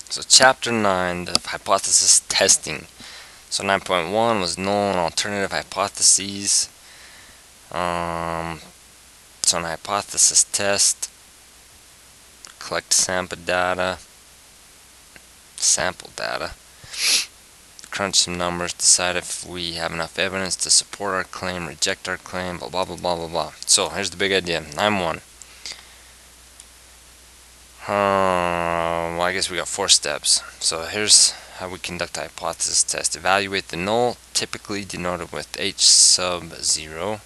So chapter 9, the hypothesis testing. So 9.1 was null and alternative hypotheses. So an hypothesis test, collect sample data, crunch some numbers, decide if we have enough evidence to support our claim, reject our claim, blah blah blah blah blah blah. So here's the big idea. 9.1. Well, I guess we got 4 steps. So here's how we conduct a hypothesis test. Evaluate the null, typically denoted with H sub 0.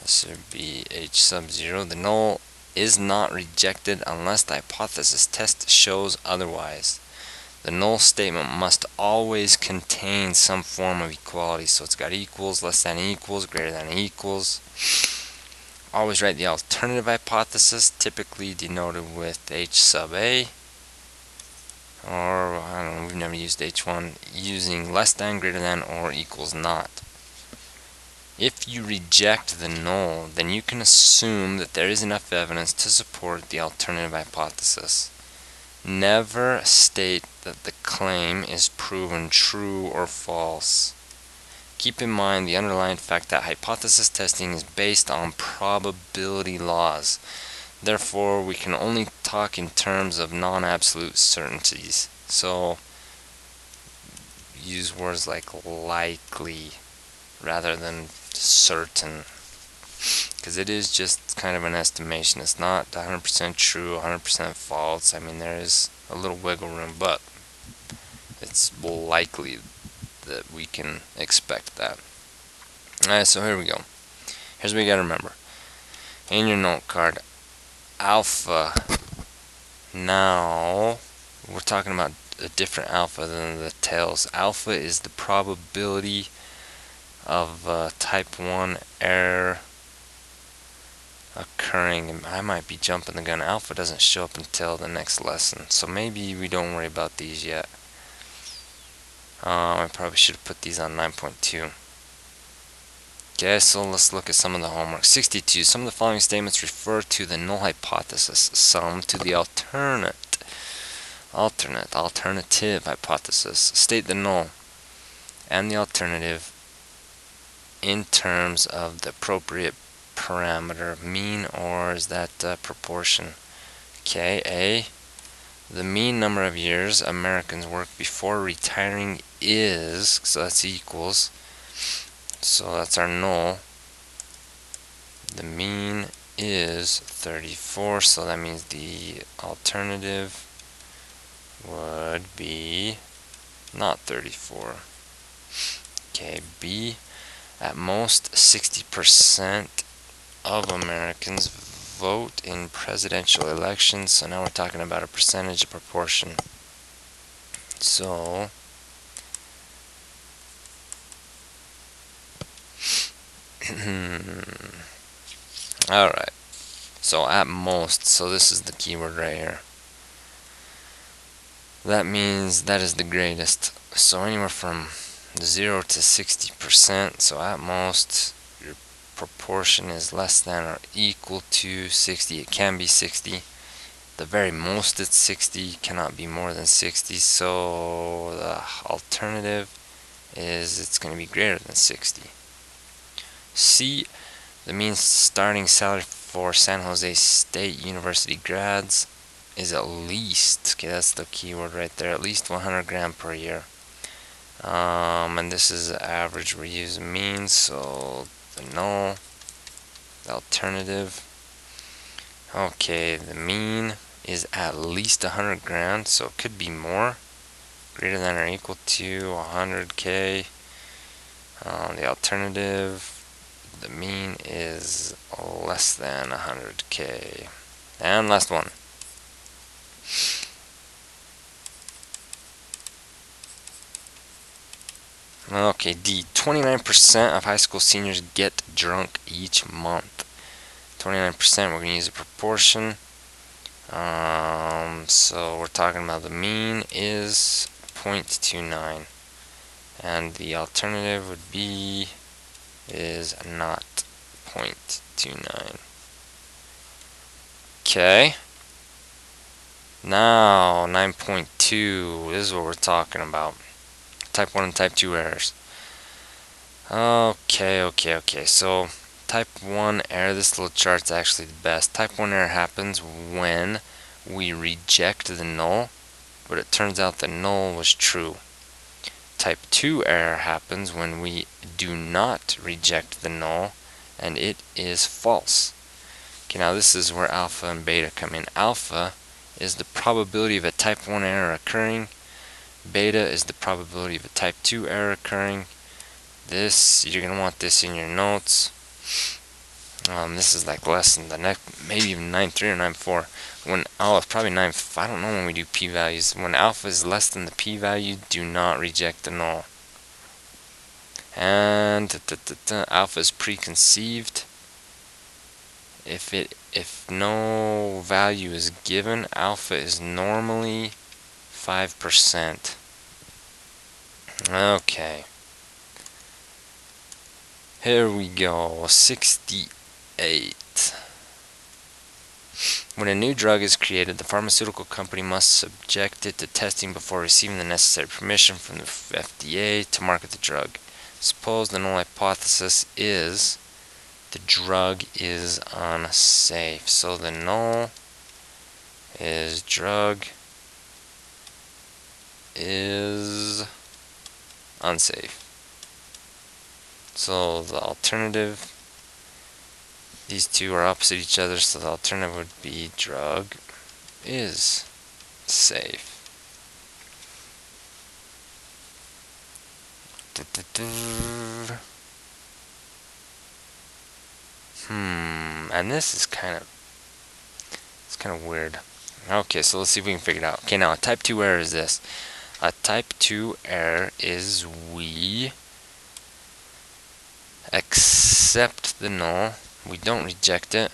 This would be H sub 0. The null is not rejected unless the hypothesis test shows otherwise. The null statement must always contain some form of equality. So it's got equals, less than equals, greater than equals. Always write the alternative hypothesis, typically denoted with H sub A. Or, I don't know, we've never used H1, using less than, greater than, or equals not. If you reject the null, then you can assume that there is enough evidence to support the alternative hypothesis. Never state that the claim is proven true or false. Keep in mind the underlying fact that hypothesis testing is based on probability laws. Therefore, we can only talk in terms of non-absolute certainties. So, use words like likely rather than certain, because it is just kind of an estimation. It's not 100% true, 100% false. I mean, there is a little wiggle room, but it's likely that we can expect that. Alright, so here we go. Here's what you gotta remember. In your note card, alpha, now we're talking about a different alpha than the tails. Alpha is the probability of type 1 error occurring. And I might be jumping the gun. Alpha doesn't show up until the next lesson, so maybe we don't worry about these yet. I probably should have put these on 9.2. Okay, so let's look at some of the homework. 62. Some of the following statements refer to the null hypothesis. Some to the alternative hypothesis. State the null and the alternative in terms of the appropriate parameter, mean, or is that proportion? Okay, A. The mean number of years Americans work before retiring is, so that's equals, so that's our null. The mean is 34, so that means the alternative would be not 34. Okay, B. At most 60% of Americans vote in presidential elections. So now we're talking about a percentage, a proportion. So alright, so at most, so this is the keyword right here. That means that is the greatest. So anywhere from 0 to 60%. So at most, your proportion is less than or equal to 60. It can be 60. The very most it's 60, cannot be more than 60. So the alternative is it's going to be greater than 60. C. The mean starting salary for San Jose State University grads is at least, okay, that's the keyword right there, at least 100 grand per year. And this is the average. We're using means, so the null, the alternative. Okay, the mean is at least 100 grand, so it could be more, greater than or equal to 100k. The alternative, the mean is less than 100k. And last one. Okay, D. 29% of high school seniors get drunk each month. 29%, we're going to use a proportion. So we're talking about the mean is 0.29. And the alternative would be is not 0.29. Okay. Now 9.2, this is what we're talking about. Type 1 and type 2 errors. Okay. So type 1 error, this little chart's actually the best. Type 1 error happens when we reject the null, but it turns out the null was true. Type 2 error happens when we do not reject the null and it is false. Okay, now this is where alpha and beta come in. Alpha is the probability of a type 1 error occurring. Beta is the probability of a type 2 error occurring. This, you're going to want this in your notes. This is like less than the next, maybe even 9.3 or 9.4. When, it's probably 9, I don't know when we do p-values. When alpha is less than the p-value, do not reject the null. And alpha is preconceived. If no value is given, alpha is normally 5%. Okay. Here we go. 68. When a new drug is created, the pharmaceutical company must subject it to testing before receiving the necessary permission from the FDA to market the drug. Suppose the null hypothesis is the drug is unsafe. So the null is drug is unsafe. So the alternative, these two are opposite each other, so the alternative would be drug is safe. And this is kind of weird. Okay, so let's see if we can figure it out. Okay, now a type 2 error is this. A type 2 error is we accept the null, we don't reject it,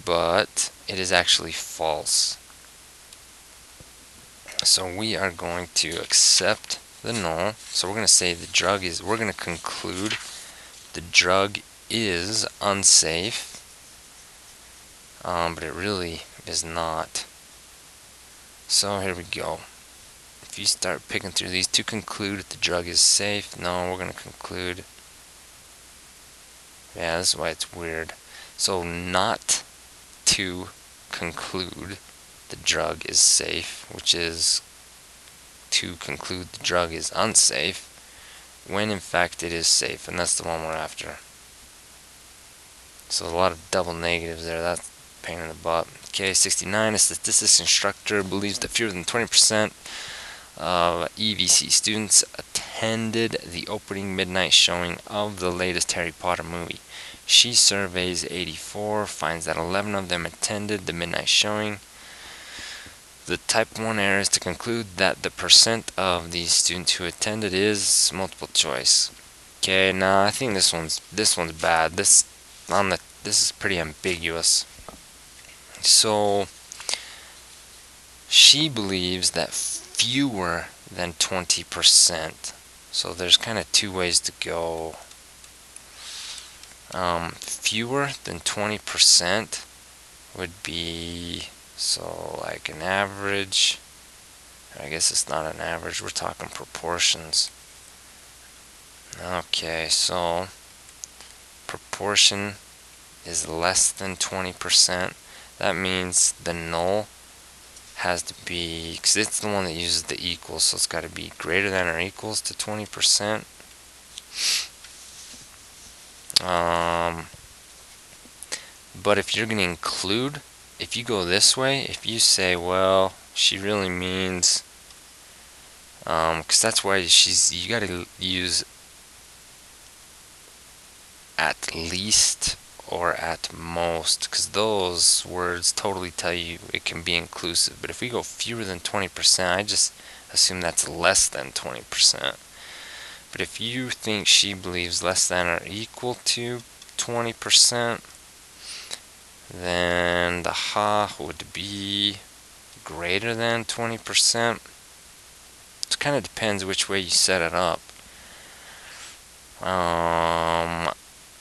but it is actually false. So we are going to accept the null. So we're going to say the drug is, we're going to conclude the drug is unsafe, but it really is not. So here we go. If you start picking through these to conclude the drug is safe, no, we're going to conclude. Yeah, this is why it's weird. So not to conclude the drug is safe, which is to conclude the drug is unsafe, when in fact it is safe, and that's the one we're after. So a lot of double negatives there, that's a pain in the butt. Okay, 69, a statistics instructor believes that fewer than 20% of EVC students attended the opening midnight showing of the latest Harry Potter movie. She surveys 84, finds that 11 of them attended the midnight showing. The type 1 error is to conclude that the percent of these students who attended is multiple choice. Okay, now I think this one's bad. This is pretty ambiguous. So she believes that fewer than 20%. So there's kind of two ways to go. Fewer than 20% would be, so like an average. I guess it's not an average, we're talking proportions. Okay, so proportion is less than 20%. That means the null has to be, because it's the one that uses the equals, so it's got to be greater than or equals to 20%. But if you're going to include, if you go this way, if you say, well, she really means, because that's why you got to use at least or at most, because those words totally tell you it can be inclusive. But if we go fewer than 20%, I just assume that's less than 20%. But if you think she believes less than or equal to 20%, then the ha would be greater than 20%. It kind of depends which way you set it up.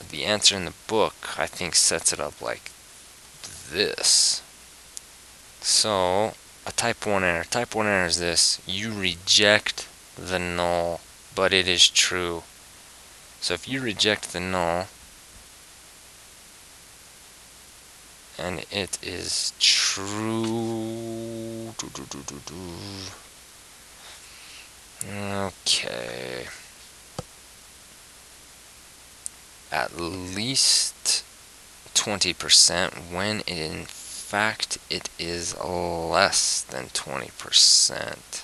The answer in the book, I think, sets it up like this. So a type 1 error. Type 1 error is this: you reject the null, but it is true. So if you reject the null and it is true, okay, at least 20% when in fact it is less than 20%.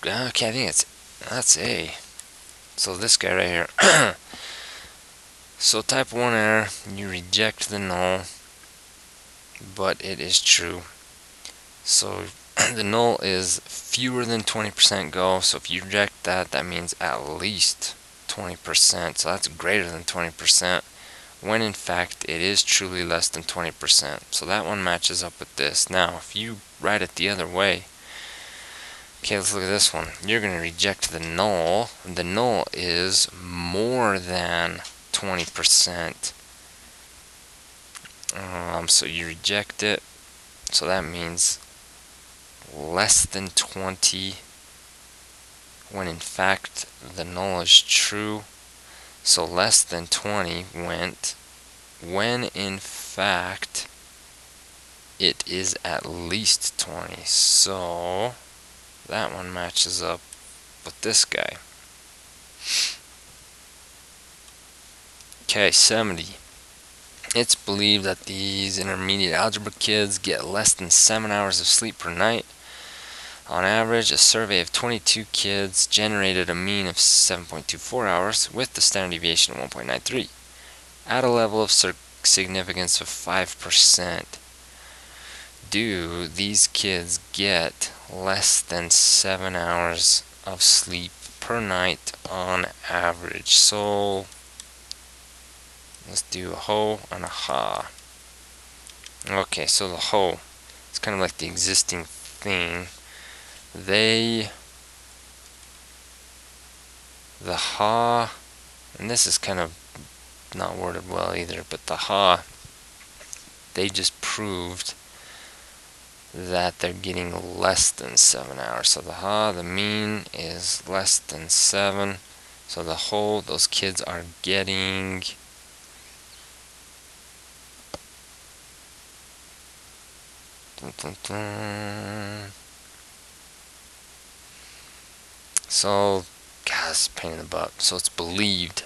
Okay, I think that's A. So this guy right here. So type 1 error, you reject the null, but it is true. So the null is fewer than 20% go. So if you reject that, that means at least 20%. So that's greater than 20%, when in fact it is truly less than 20%. So that one matches up with this. Now, if you write it the other way, okay, let's look at this one. You're going to reject the null. The null is more than 20%. So you reject it. So that means less than 20, when in fact the null is true. So less than 20 went when in fact it is at least 20. So that one matches up with this guy. Okay, 70. It's believed that these intermediate algebra kids get less than 7 hours of sleep per night. On average, a survey of 22 kids generated a mean of 7.24 hours with the standard deviation of 1.93 at a level of significance of 5%. Do these kids get less than 7 hours of sleep per night on average? So let's do a ho and a ha. Okay, so the ho, it's kind of like the existing thing. The ha, and this is kind of not worded well either, but the ha, they just proved that they're getting less than 7 hours. So the ha, the mean is less than 7. So the ho, those kids are getting so, God, it's a pain in the butt. So it's believed.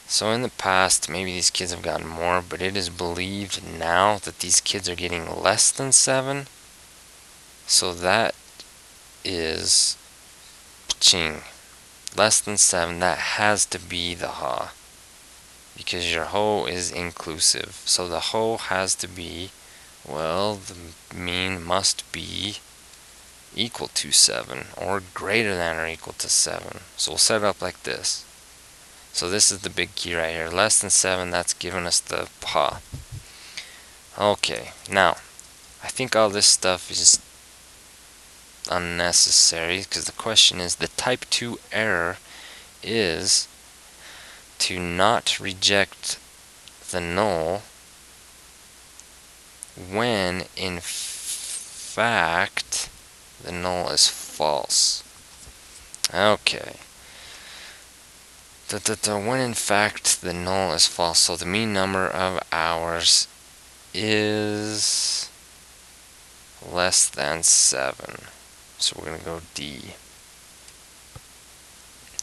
So in the past, maybe these kids have gotten more, but it is believed now that these kids are getting less than 7. So that is ching. Less than 7, that has to be the ha. Because your ho is inclusive. So the ho has to be, well, the mean must be equal to 7 or greater than or equal to 7. So we'll set it up like this. So this is the big key right here. Less than 7, that's giving us the ha. Okay, now I think all this stuff is just unnecessary, because the question is, the type 2 error is to not reject the null when in fact the null is false. Okay. When in fact the null is false, so the mean number of hours is less than 7. So we're going to go D.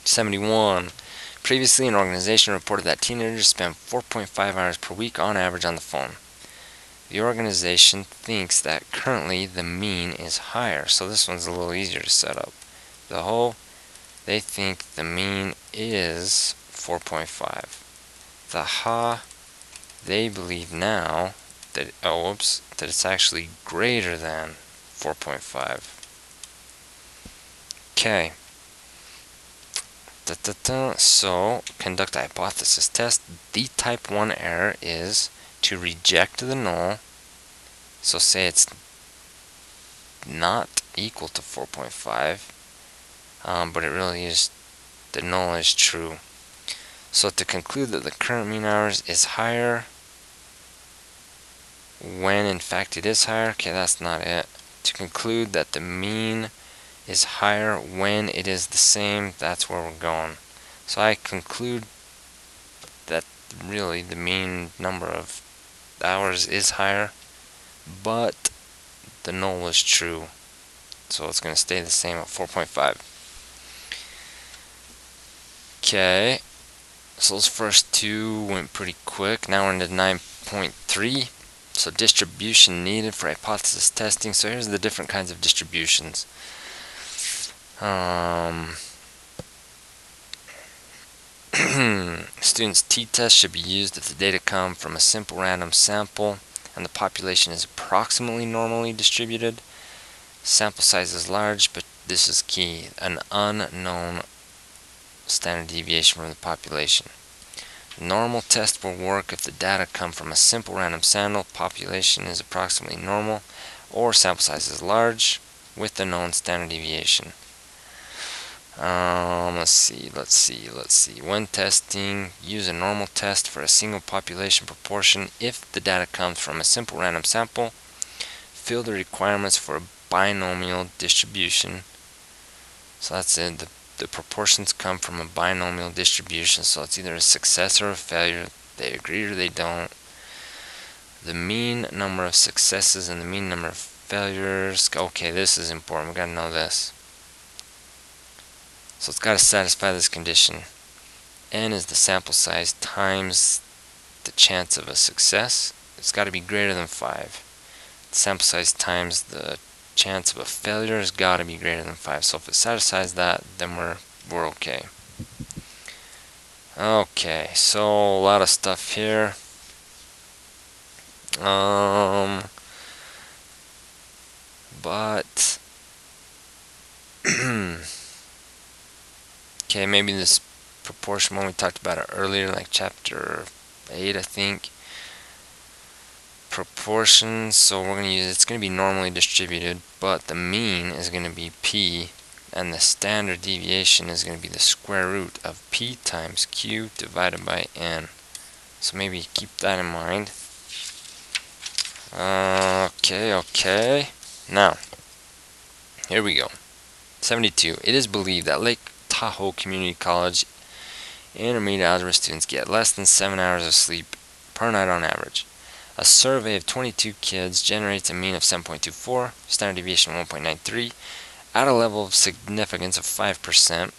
71. Previously, an organization reported that teenagers spend 4.5 hours per week on average on the phone. The organization thinks that currently the mean is higher. So this one's a little easier to set up. The whole, they think the mean is 4.5. The ha, they believe now that, that it's actually greater than 4.5. Okay. So, conduct a hypothesis test. The type 1 error is to reject the null. So say it's not equal to 4.5, but it really is, the null is true. So to conclude that the current mean hours is higher when in fact it is higher, okay, that's not it. To conclude that the mean is higher when it is the same, that's where we're going. So I conclude that really the mean number of hours is higher, but the null is true. So it's going to stay the same at 4.5. Okay, so those first two went pretty quick. Now we're into 9.3. So distribution needed for hypothesis testing. So here's the different kinds of distributions. Students' t-test should be used if the data come from a simple random sample and the population is approximately normally distributed. Sample size is large, but this is key: an unknown standard deviation from the population. Normal test will work if the data come from a simple random sample, population is approximately normal, or sample size is large with a known standard deviation. Let's see. When testing, use a normal test for a single population proportion if the data comes from a simple random sample. Fill the requirements for a binomial distribution. So that's it. The proportions come from a binomial distribution, so it's either a success or a failure. They agree or they don't. The mean number of successes and the mean number of failures. Okay, this is important. We gotta know this. So it's got to satisfy this condition. N is the sample size times the chance of a success. It's got to be greater than 5. The sample size times the chance of a failure has got to be greater than 5. So if it satisfies that, then we're okay. Okay, so a lot of stuff here. But okay, maybe this proportion one we talked about it earlier, like chapter 8, I think. Proportions, so we're going to use, it's going to be normally distributed, but the mean is going to be p, and the standard deviation is going to be the square root of p times q divided by n. So maybe keep that in mind. Okay. Now, here we go. 72. It is believed that Lake Tahoe Community College intermediate algebra students get less than 7 hours of sleep per night on average. A survey of 22 kids generates a mean of 7.24, standard deviation of 1.93, at a level of significance of 5%.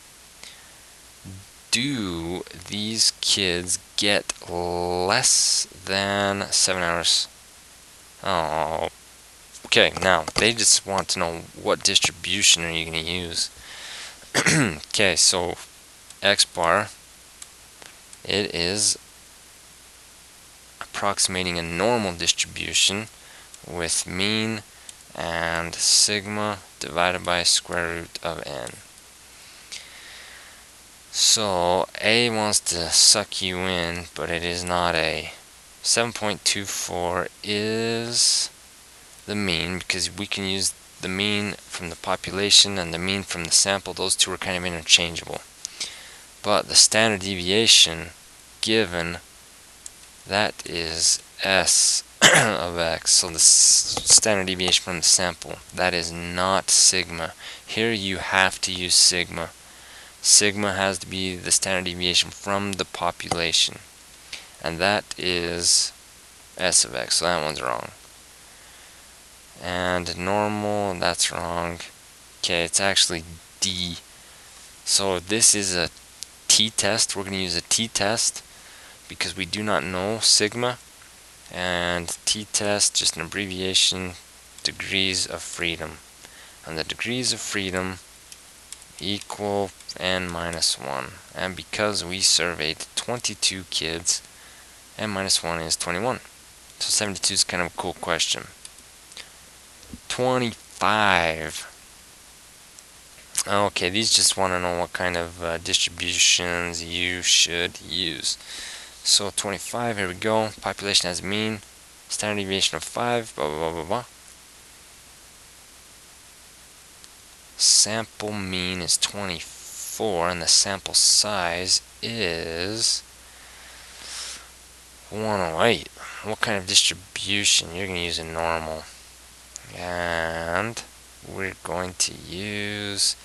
Do these kids get less than 7 hours? Oh, okay, now they just want to know what distribution are you going to use. Okay, so X bar, it is approximating a normal distribution with mean and sigma divided by square root of n. So A wants to suck you in, but it is not A. 7.24 is the mean, because we can use the mean from the population and the mean from the sample. Those two are kind of interchangeable. But the standard deviation given, that is S of X. So the standard deviation from the sample, that is not sigma. Here you have to use sigma. Sigma has to be the standard deviation from the population. And that is S of X. So that one's wrong. And normal, that's wrong. Okay, it's actually D. So this is a t-test. We're going to use a t-test because we do not know sigma. And t-test, just an abbreviation, degrees of freedom. And the degrees of freedom equal n minus 1. And because we surveyed 22 kids, n minus 1 is 21. So 72 is kind of a cool question. 25. Okay, these just want to know what kind of distributions you should use. So 25, here we go. Population has a mean, standard deviation of 5, blah, blah, blah, blah, blah. Sample mean is 24, and the sample size is 108. What kind of distribution? You're going to use a normal. And we're going to use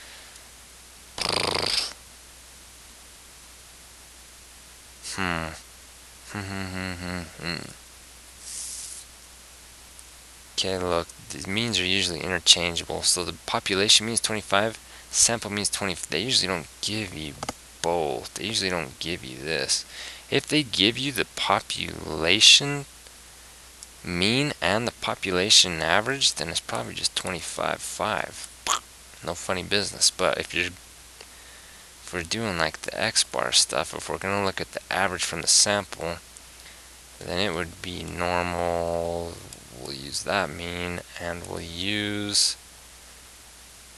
Okay, look, the means are usually interchangeable. So the population means 25, sample means 20. They usually don't give you both. They usually don't give you this. If they give you the population mean and the population average, then it's probably just 25.5. No funny business. But if we're doing like the X bar stuff, if we're going to look at the average from the sample, then it would be normal. We'll use that mean, and we'll use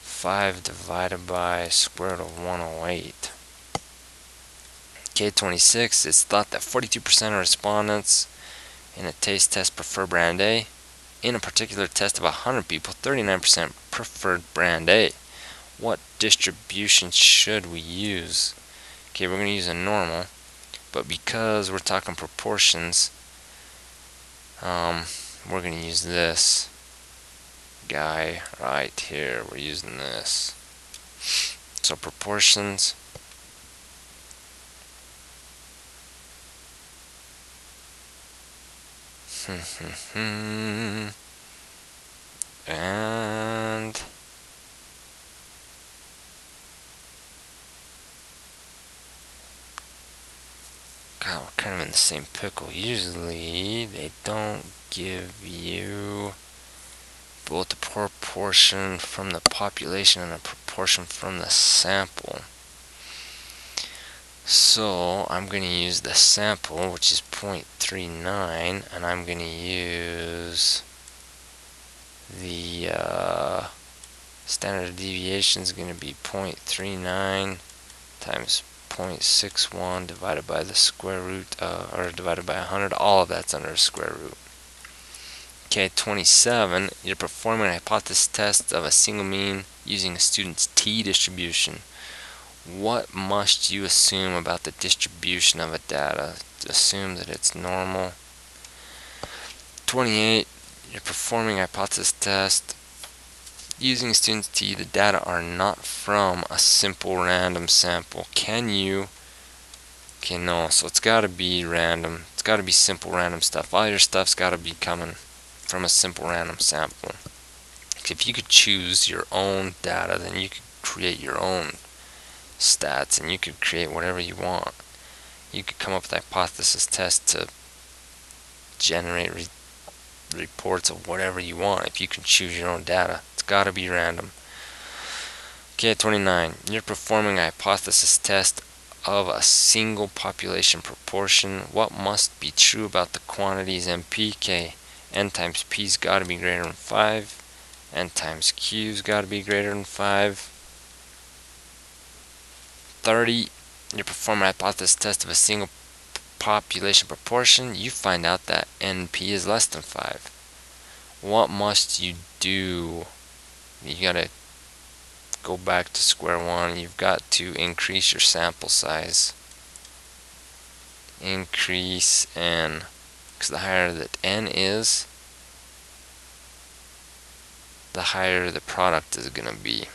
5 divided by square root of 108. K26, it's thought that 42% of respondents in a taste test prefer brand A. In a particular test of 100 people, 39% preferred brand A. What distribution should we use? Okay, we're going to use a normal, but because we're talking proportions, we're going to use this guy right here. We're using this. So proportions. And God, we're kind of in the same pickle. Usually they don't give you both the proportion from the population and the proportion from the sample. So I'm going to use the sample, which is 0.39, and I'm going to use the standard deviation is going to be 0.39 times 0.61 divided by the square root, or divided by 100. All of that's under a square root. Okay, 27, you're performing a hypothesis test of a single mean using a student's t-distribution. What must you assume about the distribution of a data? Assume that it's normal. 28, you're performing a hypothesis test using a student's t. The data are not from a simple random sample. Can you? Okay, no. So it's got to be random. It's got to be simple random stuff. All your stuff's got to be coming from a simple random sample. If you could choose your own data, then you could create your own stats, and you could create whatever you want. You could come up with a hypothesis test to generate reports of whatever you want. If you can choose your own data, it's got to be random. Okay, 29. You're performing a hypothesis test of a single population proportion. What must be true about the quantities NP? K, N times P's got to be greater than 5. N times Q's got to be greater than 5. 30. You perform a hypothesis test of a single population proportion. You find out that NP is less than 5. What must you do? You gotta go back to square one. You've got to increase your sample size. Increase N, because the higher that N is, the higher the product is gonna be.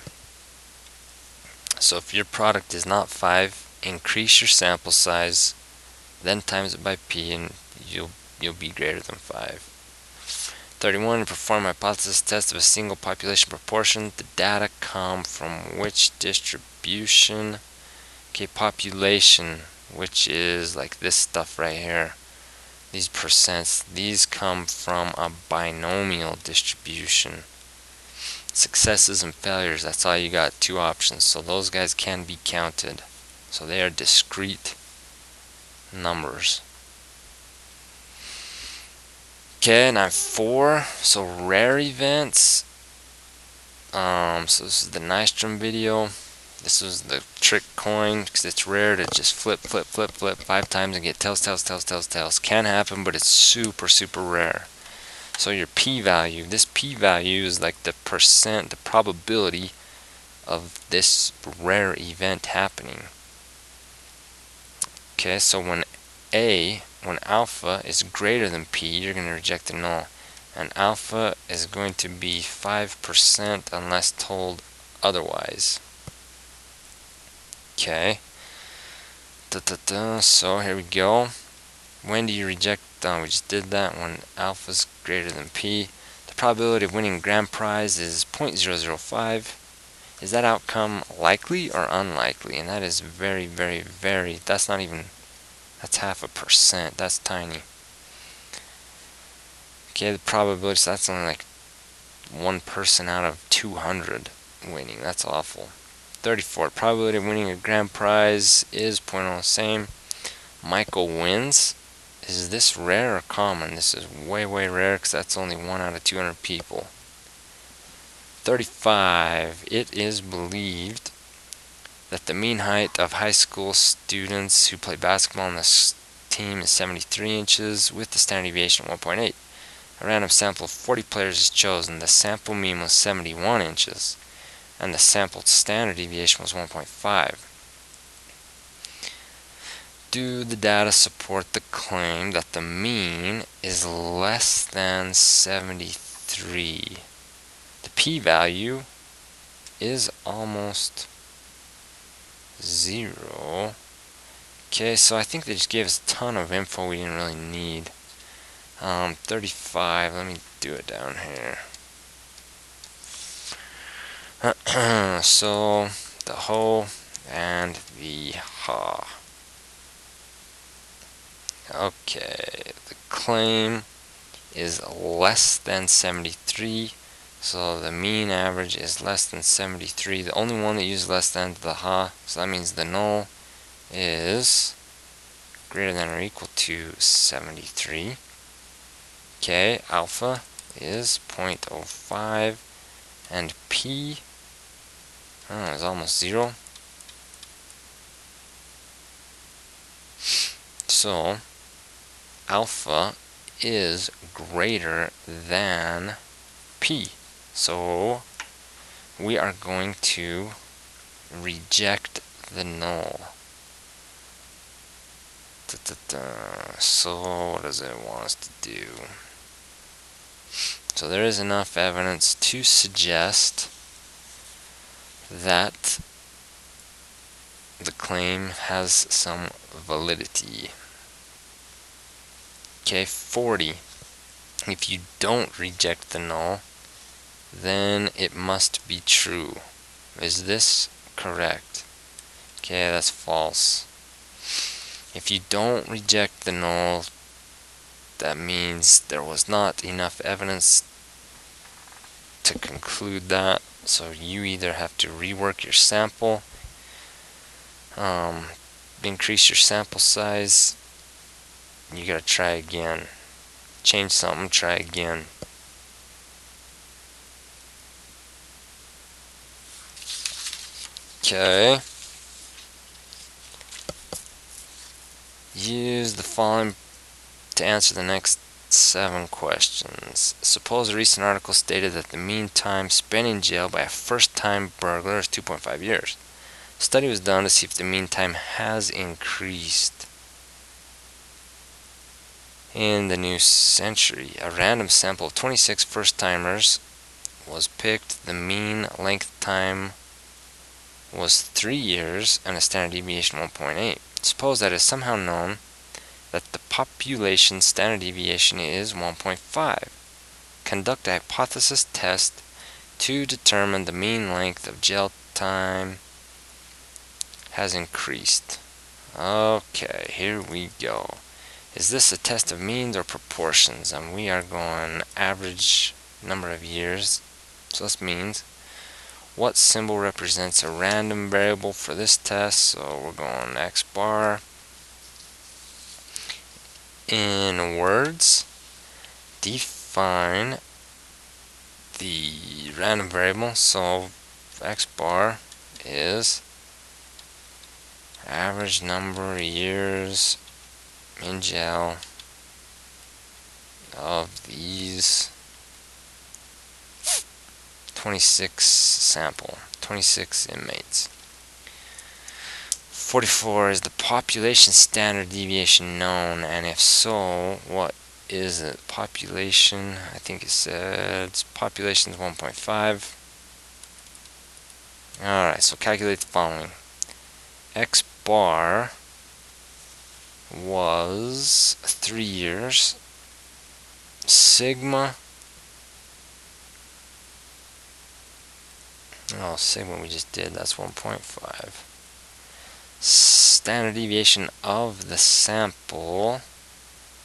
So if your product is not 5, increase your sample size, then times it by P, and you'll be greater than 5. 31. Perform a hypothesis test of a single population proportion. The data come from which distribution? Okay, population, which is like this stuff right here. These percents, these come from a binomial distribution. Successes and failures, that's all you got, 2 options. So those guys can be counted. So they are discrete numbers. Okay, now 4. So rare events. So this is the Nystrom video. This is the trick coin, because it's rare to just flip 5 times and get tails. Can happen, but it's super rare. So your p-value, this p-value is like the percent, the probability of this rare event happening. Okay, so when A when alpha is greater than p, you're going to reject the null. And alpha is going to be 5% unless told otherwise. Okay. So here we go. When do you reject? We just did that when alpha is greater than p. The probability of winning a grand prize is 0.005. Is that outcome likely or unlikely? And that is very, very, very, that's not even, that's 0.5%. That's tiny. Okay, the probability, so that's only like 1 person out of 200 winning. That's awful. 34. Probability of winning a grand prize is 0.0, same. Michael wins. Is this rare or common? This is way, way rare because that's only 1 out of 200 people. 35. It is believed that the mean height of high school students who play basketball on this team is 73 inches with the standard deviation of 1.8. A random sample of 40 players is chosen. The sample mean was 71 inches and the sampled standard deviation was 1.5. Do the data support the claim that the mean is less than 73? The p-value is almost 0. Okay, so I think they just gave us a ton of info we didn't really need. 35, let me do it down here. So, the ho and the ha. Okay, the claim is less than 73, so the mean average is less than 73. The only one that uses less than the ha, so that means the null is greater than or equal to 73. Okay, alpha is 0.05 and p is almost 0. So alpha is greater than p. So we are going to reject the null. So what does it want us to do? So there is enough evidence to suggest that the claim has some validity. Okay, 40. If you don't reject the null, then it must be true. Is this correct? Okay, that's false. If you don't reject the null, that means there was not enough evidence to conclude that. So you either have to rework your sample, increase your sample size, you gotta try again. Change something, try again. Okay. Use the following to answer the next 7 questions. Suppose a recent article stated that the mean time spent in jail by a first-time burglar is 2.5 years. A study was done to see if the mean time has increased. In the new century, a random sample of 26 first-timers was picked. The mean length time was 3 years and a standard deviation of 1.8. Suppose that it is somehow known that the population standard deviation is 1.5. Conduct a hypothesis test to determine the mean length of jail time has increased. Okay, here we go. Is this a test of means or proportions? And we are going average number of years. So this means what symbol represents a random variable for this test? So we're going x bar. In words, define the random variable. So x bar is average number of years in jail of these 26 inmates. 44, is the population standard deviation known, and if so, what is it? Population, I think it said population is 1.5. Alright, so calculate the following. X bar was 3 years. Sigma, oh, sigma we just did, that's 1.5. Standard deviation of the sample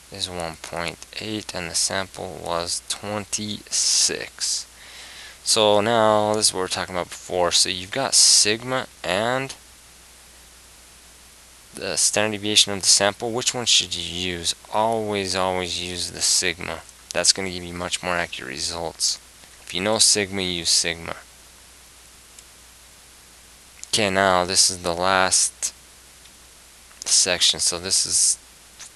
is 1.8, and the sample was 26. So now this is what we were talking about before. So you've got sigma and the standard deviation of the sample. Which one should you use? Always use the sigma. That's going to give you much more accurate results. If you know sigma, use sigma. Okay, now this is the last section. So this is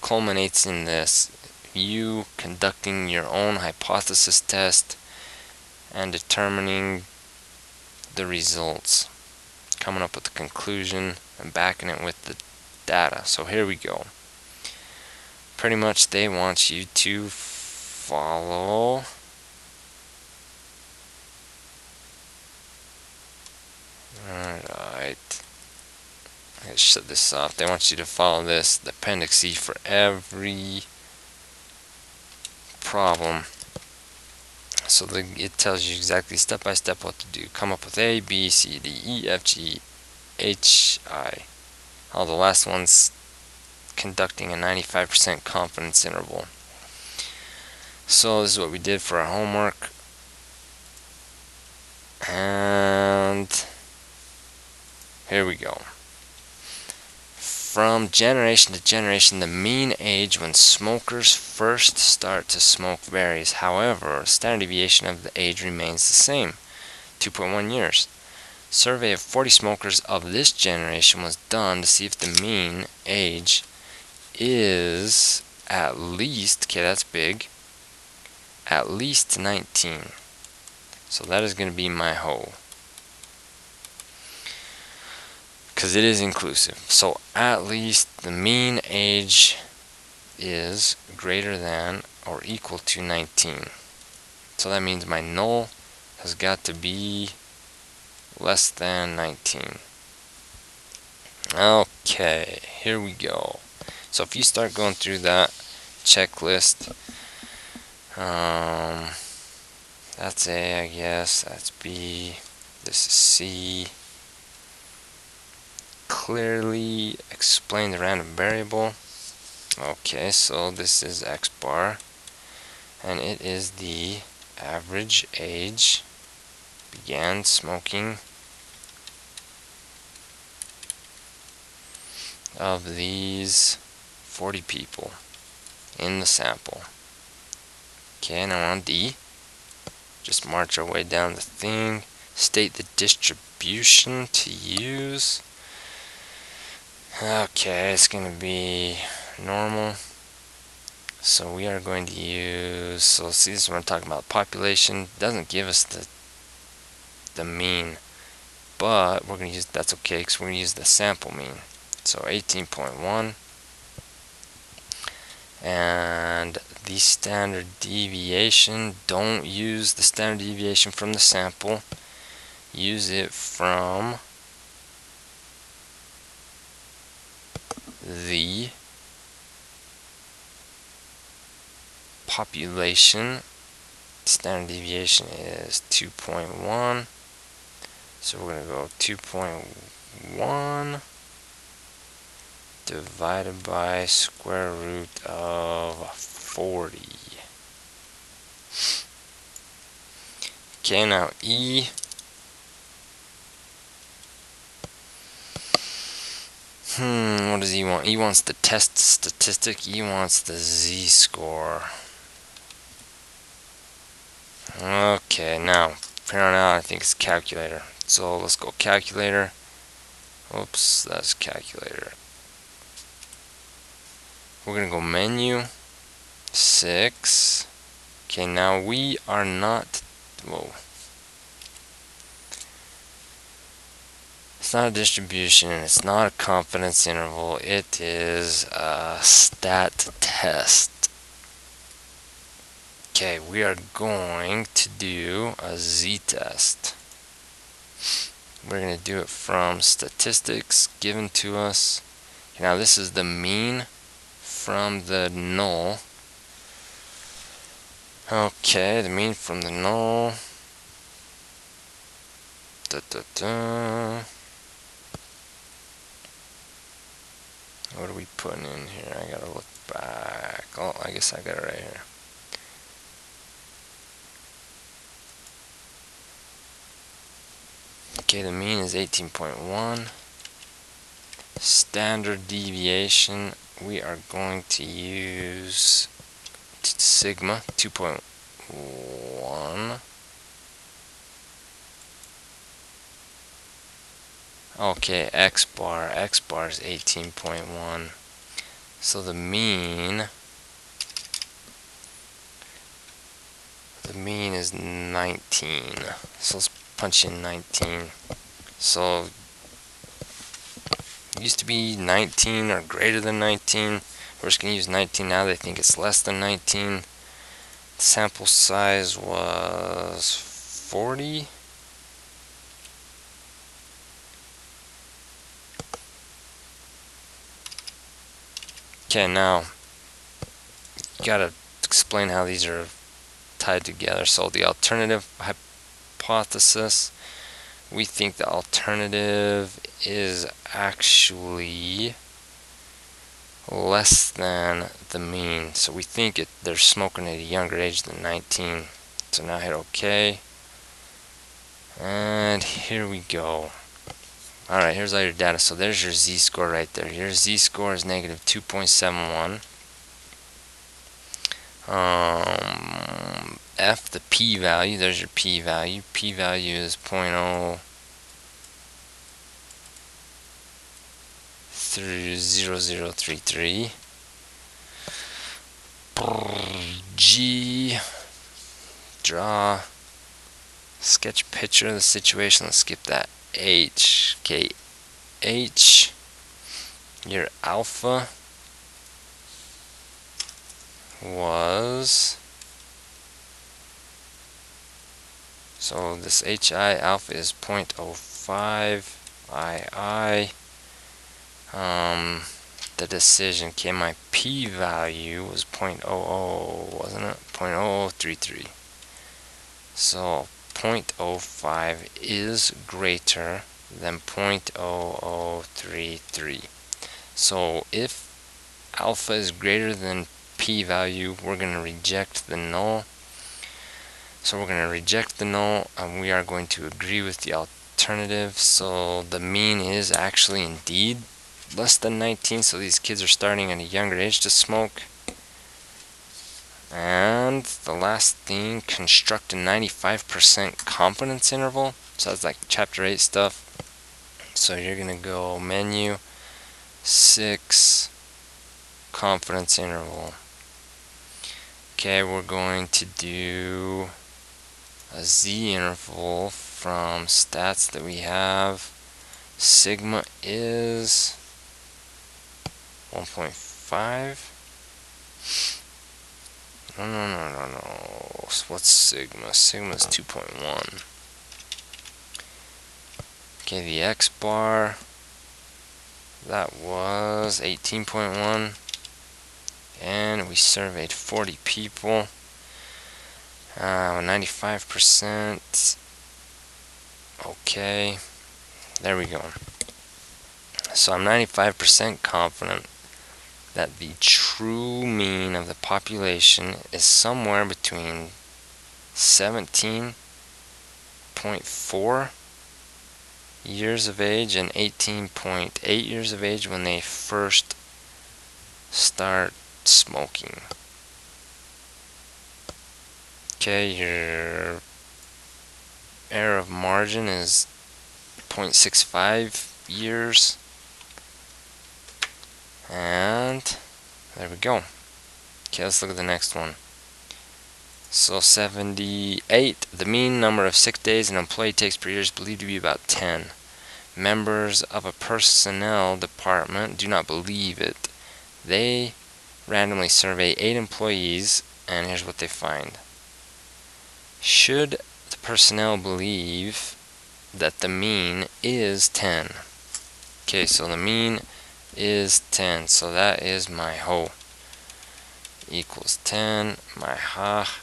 culminates in this, you conducting your own hypothesis test and determining the results, coming up with the conclusion and backing it with the data. So here we go. Pretty much they want you to follow alright, let's shut this off. They want you to follow this, the appendix C, for every problem. So it tells you exactly step by step what to do. Come up with A, B, C, D, E, F, G, H, I. Oh, the last one's conducting a 95% confidence interval. So this is what we did for our homework. And here we go. From generation to generation, the mean age when smokers first start to smoke varies. However, standard deviation of the age remains the same, 2.1 years. Survey of 40 smokers of this generation was done to see if the mean age is at least, okay, that's big, at least 19. So that is going to be my hoe, because it is inclusive. So at least the mean age is greater than or equal to 19. So that means my null has got to be less than 19. Okay, here we go. So if you start going through that checklist, that's A, I guess, that's B, this is C. Clearly explain the random variable. Okay, so this is X bar, and it is the average age began smoking of these 40 people in the sample. Okay, now on D, just march our way down the thing, state the distribution to use. Okay, it's going to be normal. So we are going to use, so see, this is what I'm talking about. Population doesn't give us the mean, but we're going to use, that's okay, because we're going to use the sample mean. So 18.1, and the standard deviation, don't use the standard deviation from the sample, use it from the population. Standard deviation is 2.1, so we're going to go 2.1 divided by square root of 40. Okay, now E, what does E want? E wants the test statistic, E wants the z-score. Okay, now, from here on out, I think it's calculator. So let's go calculator. Oops, that's calculator. We're going to go menu, 6. Okay, now we are not, whoa. It's not a distribution, and it's not a confidence interval. It is a stat test. Okay, we are going to do a z-test. We're going to do it from statistics given to us. Now this is the mean from the null. Okay, the mean from the null. What are we putting in here? I gotta look back. Oh, I guess I got it right here. Okay, the mean is 18.1. Standard deviation, we are going to use sigma 2.1. Okay, x bar is 18.1. So the mean is 19. So let's punch in 19. So it used to be 19 or greater than 19. We're just going to use 19 now. They think it's less than 19. The sample size was 40. Okay, now you gotta explain how these are tied together. So the alternative hypothesis, we think the alternative is actually less than the mean. So we think they're smoking at a younger age than 19. So now hit OK. And here we go. Alright, here's all your data. So there's your z-score right there. Your z-score is negative 2.71. F, the p-value, there's your p-value. P-value is 0.0033. G, draw, sketch picture of the situation. Let's skip that. H, okay, H, your alpha was, so this HI alpha is 0.05, II, the decision, okay, my p value was 0.00, wasn't it? 0.0033. So 0.05 is greater than 0.0033. So if alpha is greater than p-value, we're going to reject the null. So we're going to reject the null, and we are going to agree with the alternative. So the mean is actually indeed less than 19. So these kids are starting at a younger age to smoke. And the last thing, construct a 95% confidence interval. So that's like chapter 8 stuff. So you're going to go menu, 6, confidence interval. Okay, we're going to do a z interval from stats that we have. Sigma is 1.5. No. What's sigma? Sigma is 2.1. Okay, the x bar, that was 18.1. And we surveyed 40 people. 95%. Okay, there we go. So I'm 95% confident that the true mean of the population is somewhere between 17.4 years of age and 18.8 years of age when they first start smoking. Okay, your error of margin is 0.65 years. And there we go. Okay, let's look at the next one. So 78, the mean number of sick days an employee takes per year is believed to be about 10. members of a personnel department do not believe it. They randomly survey 8 employees, and here's what they find. Should the personnel believe that the mean is 10? Okay, so the mean is 10, so that is my ho. Equals 10. My ha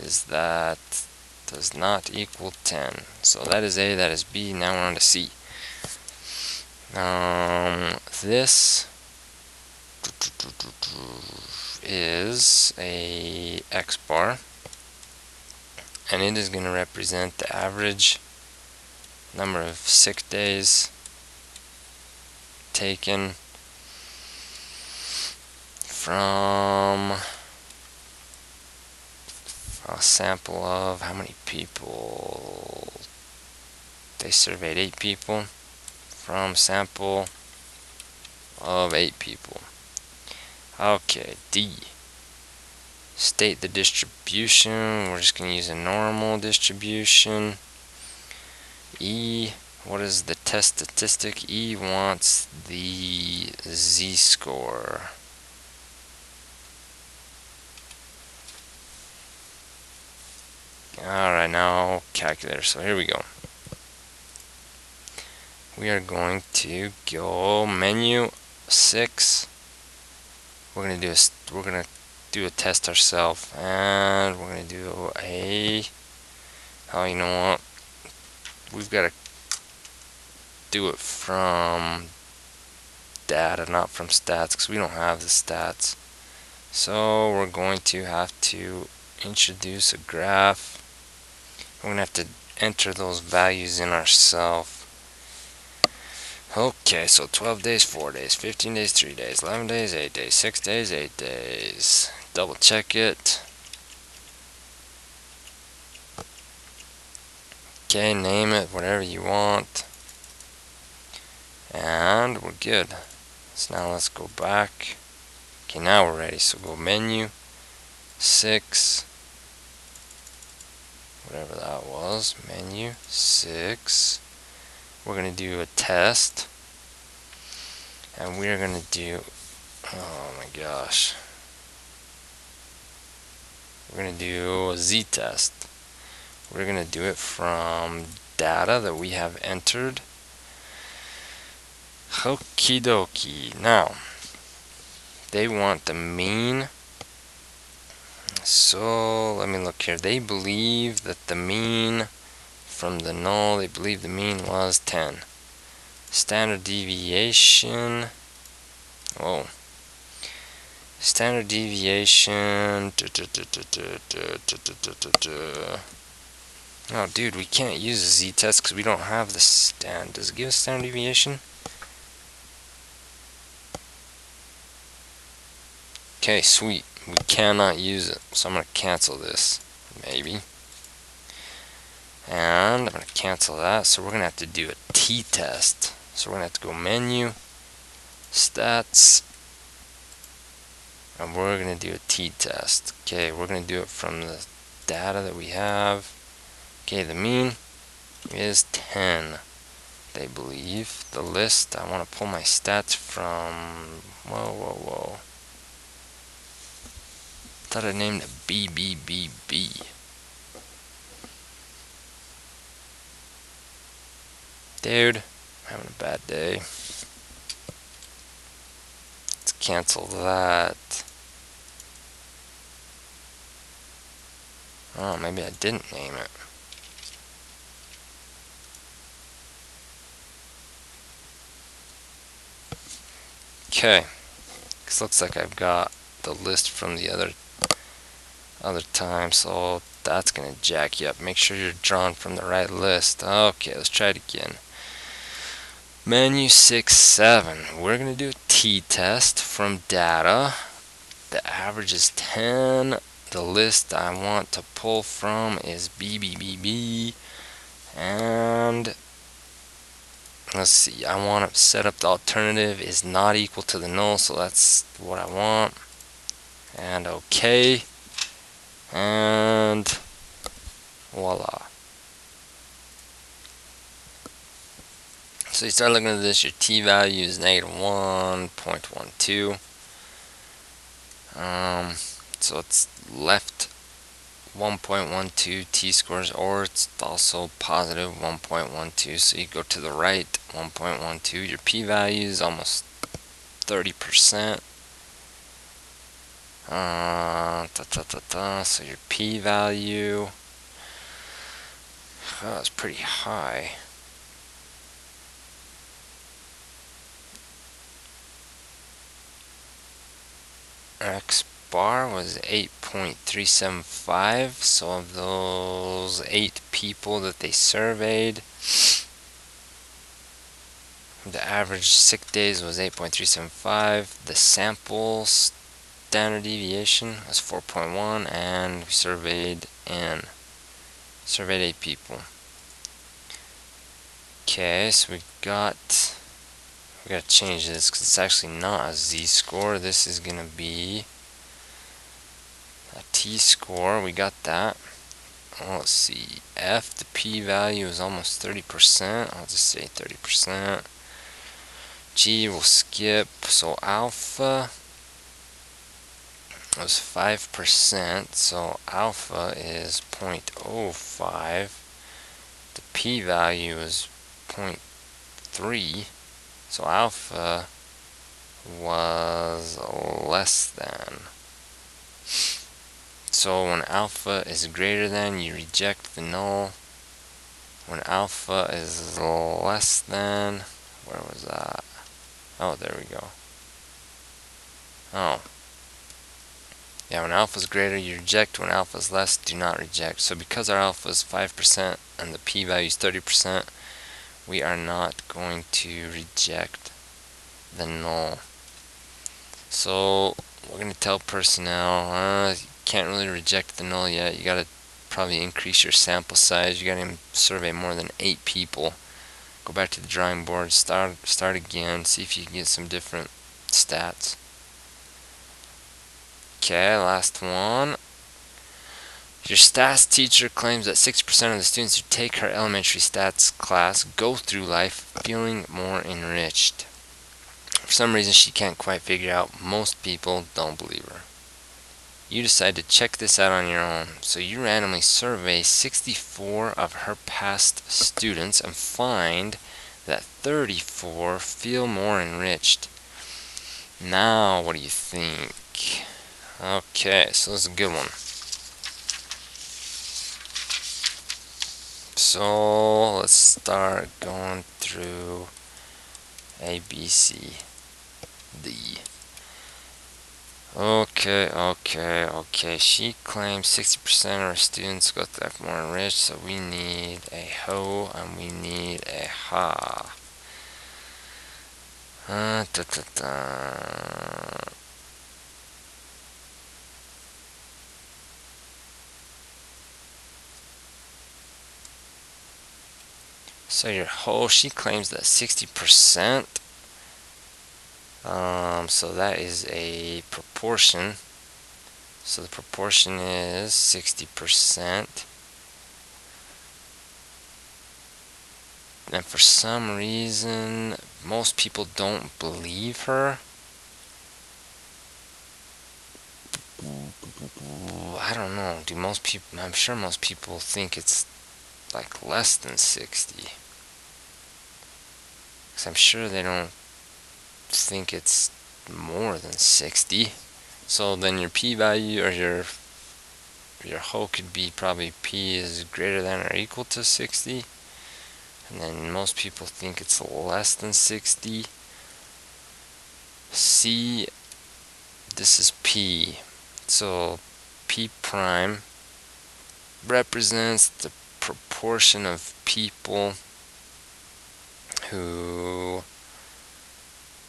is that does not equal 10. So that is A, that is B. Now we're on to C. This is a X bar, and it is going to represent the average number of sick days taken from a sample of how many people. They surveyed 8 people from sample of 8 people. Okay, D. State the distribution. We're just going to use a normal distribution. E. What is the test statistic? E wants the z-score. Alright, now calculator. So here we go. We are going to go menu 6. We're gonna do a test ourselves, and we're gonna do a. Oh, you know what? We've got to do it from data, not from stats, because we don't have the stats. So we're going to have to introduce a graph. We're gonna have to enter those values in ourselves. Okay, so 12 days, 4 days, 15 days, 3 days, 11 days, 8 days, 6 days, 8 days. Double check it. Okay, name it whatever you want. And we're good. So now let's go back. Okay, now we're ready. So go menu 6. Whatever that was. Menu 6. We're going to do a test. And we're going to do, oh my gosh. We're going to do a z-test. We're going to do it from data that we have entered. Okie dokie. Now, they want the mean. So, let me look here. They believe that the mean from the null, they believe the mean was 10. Standard deviation. Oh. Standard deviation. Oh, dude, we can't use a z-test because we don't have the stand. Does it give us standard deviation? Okay, sweet. We cannot use it, so I'm going to cancel this. Maybe. And I'm going to cancel that, so we're going to have to do a t-test. So we're going to have to go menu, stats, and we're going to do a t-test. Okay, we're going to do it from the data that we have. Okay, the mean is 10, they believe. The list, I want to pull my stats from, whoa. Thought I named it BBBB. Dude, I'm having a bad day. Let's cancel that. Oh, maybe I didn't name it. Okay, this looks like I've got the list from the other time, so that's gonna jack you up. Make sure you're drawn from the right list. Okay, let's try it again. Menu 6, 7. We're gonna do a t-test from data. The average is 10. The list I want to pull from is BBBB, and let's see, I want to set up the alternative is not equal to the null, so that's what I want. And okay. And voila. So you start looking at this, your t-value is -1.12. So it's left 1.12 t-scores, or it's also positive 1.12. So you go to the right 1.12. Your p-value is almost 30%. So your p-value, oh, it's pretty high. X bar was 8.375. So of those 8 people that they surveyed, the average sick days was 8.375. The sample standard deviation was 4.1, and we surveyed 8 people. Okay, so we gotta change this because it's actually not a z-score. This is gonna be a t-score. We got that. Let's see. F, the p-value is almost 30%. I'll just say 30%. G, we'll skip. So alpha was 5%. So alpha is 0.05. The p-value is 0.3. So alpha was less than. So when alpha is greater than, you reject the null. When alpha is less than, where was that? Oh, there we go. Oh. Yeah, when alpha is greater, you reject. When alpha is less, do not reject. So because our alpha is 5% and the p-value is 30%, we are not going to reject the null. So we're going to tell personnel, you can't really reject the null yet. You got to probably increase your sample size. You got to survey more than 8 people. Go back to the drawing board, start again, see if you can get some different stats. Okay, last one. Your stats teacher claims that 60% of the students who take her elementary stats class go through life feeling more enriched. For some reason she can't quite figure out. Most people don't believe her. You decide to check this out on your own. So you randomly survey 64 of her past students and find that 34 feel more enriched. Now, what do you think? Okay, so this is a good one. So let's start going through A, B, C, D. Okay. She claims 60% of her students go through life more enriched, so we need a ho and we need a ha. So your ho, she claims that 60%. So that is a proportion. So the proportion is 60%. And for some reason, most people don't believe her. I don't know. Do most people? I'm sure most people think it's like less than 60. Because I'm sure they don't think it's more than 60. So then your p-value or your ho could be probably p is greater than or equal to 60. And then most people think it's less than 60. C, this is p. So p prime represents the proportion of people who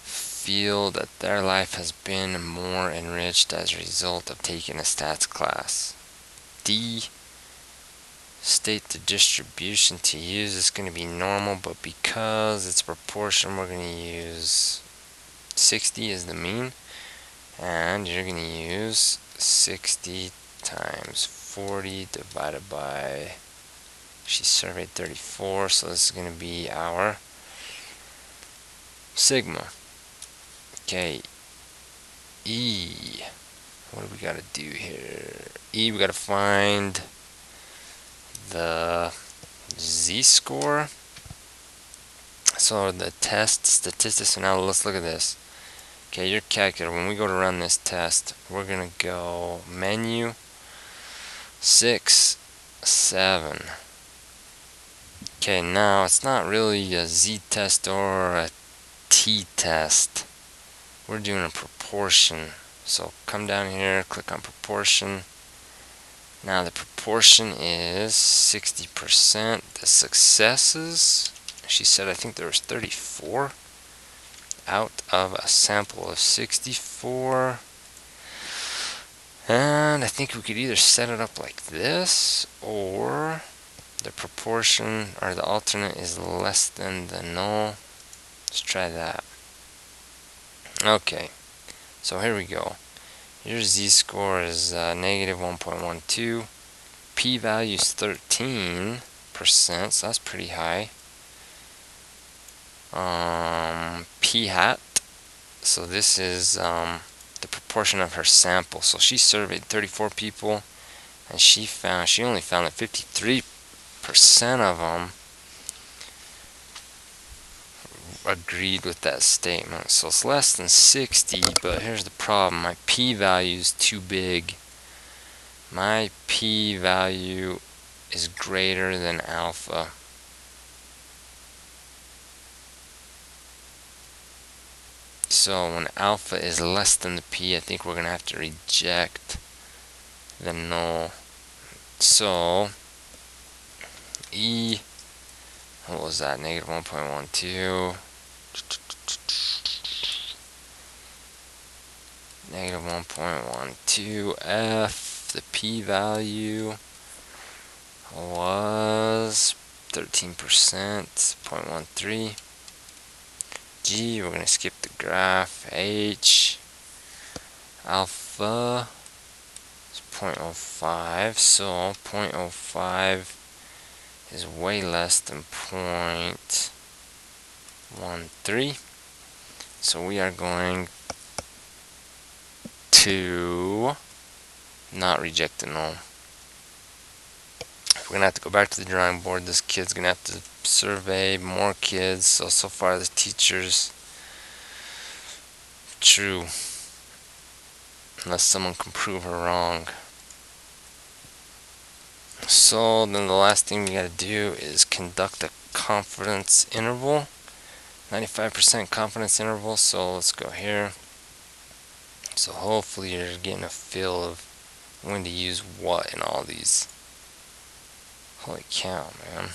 feel that their life has been more enriched as a result of taking a stats class. D, state the distribution to use. It's going to be normal, but because it's proportion, we're going to use 60 as the mean, and you're going to use 60 times 40 divided by, she surveyed 34, so this is going to be our sigma. Okay, E. What do we gotta do here? E, we gotta find the z-score. So the test statistics. So now let's look at this. Okay, your calculator, when we go to run this test, we're gonna go menu 6, 7. Okay, now it's not really a z-test or a t-test. We're doing a proportion. So come down here, click on proportion. Now the proportion is 60%. The successes, she said, I think there was 34 out of a sample of 64. And I think we could either set it up like this, or the proportion or the alternate is less than the null. Let's try that. Okay, so here we go. Your z-score is negative 1.12. P-value is 13%, so that's pretty high. P-hat, so this is the proportion of her sample. So she surveyed 34 people, and she only found that 53% of them agreed with that statement. So it's less than 60, but here's the problem. My p-value is too big. My p-value is greater than alpha. So when alpha is less than the p, I think we're going to have to reject the null. So E, what was that, negative 1.12, negative 1.12, F, the p-value was 13%, 0.13. G, we're going to skip the graph. H, alpha is 0.05, so 0.05 is way less than 0.13. So we are going to not reject the null. We're going to have to go back to the drawing board. This kid's going to have to survey more kids. So far the teacher's true, unless someone can prove her wrong. So then the last thing we got to do is conduct a confidence interval, 95% confidence interval. So let's go here. So hopefully you're getting a feel of when to use what in all these. Holy cow, man.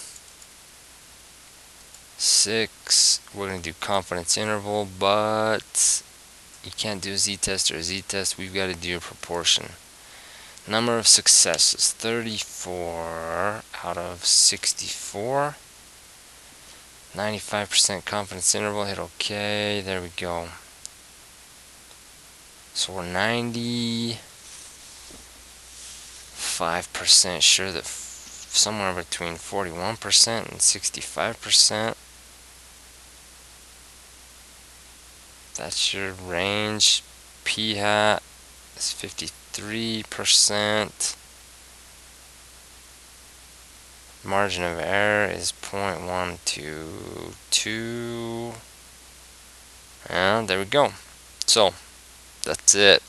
6, we're going to do confidence interval, but you can't do a z-test or a z-test. We've got to do a proportion. Number of successes, 34 out of 64. 95% confidence interval, hit OK, there we go. So we're 95% sure that somewhere between 41% and 65%. That's your range. P-hat is 53%. Margin of error is 0.122. And there we go. So that's it.